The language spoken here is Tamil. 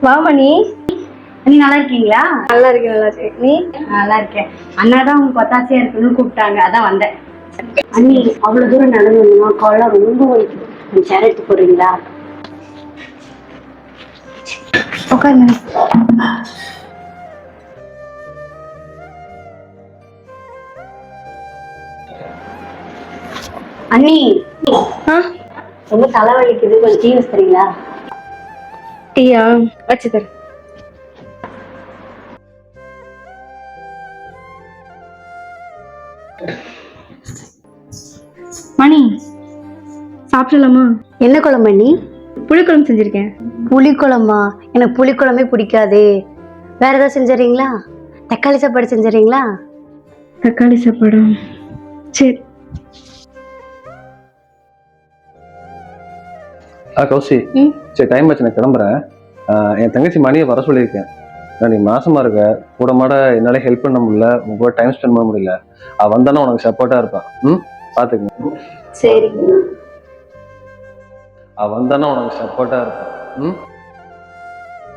வாமணி, நீ நல்லா இருக்கீங்களா? நல்லா இருக்கேன். நல்லா இருக்கேன். நீ? நல்லா இருக்கேன். அண்ணா தான் உங்க பத்தாசையா இருக்குன்னு கூப்பிட்டாங்க, அதான் வந்தேன். அண்ணி, அவ்வளவு தூரம் நடந்தோம்னா காலம் ரொம்ப வலிக்குது. கொஞ்சம் சேர் எடுத்து போடுறீங்களா? உட்காந்து. அண்ணி, ரொம்ப தலைவலிக்குது, கொஞ்சம் டீ வச்சுறீங்களா? டீயா? வச்சு தர. மணி, சாப்பிடலாமா? என்ன குழம்பு அண்ணி? புளிக்குழம்பு செஞ்சிருக்கேன். புளிக்குழம்பா? எனக்கு புளிக்குழம்பே பிடிக்காதே. வேற ஏதாவது செஞ்சுறீங்களா? தக்காளி சாப்பாடு செஞ்சுறீங்களா? தக்காளி சாப்பாடு சரி. கௌசி, சரி டைம் ஆச்சு, நான் கிளம்புறேன். என் தங்கச்சி மணியை வர சொல்லியிருக்கேன். நீ மாசமா இருக்க, கூட மாட என்னால ஹெல்ப் பண்ண முடியல, உங்க கூட டைம் ஸ்பெண்ட் பண்ண முடியல. அவ வந்தானே உனக்கு சப்போர்ட்டா இருப்பான். பாத்துக்க. சரி. அவ வந்தானே உனக்கு சப்போர்ட்டா இருப்பான்.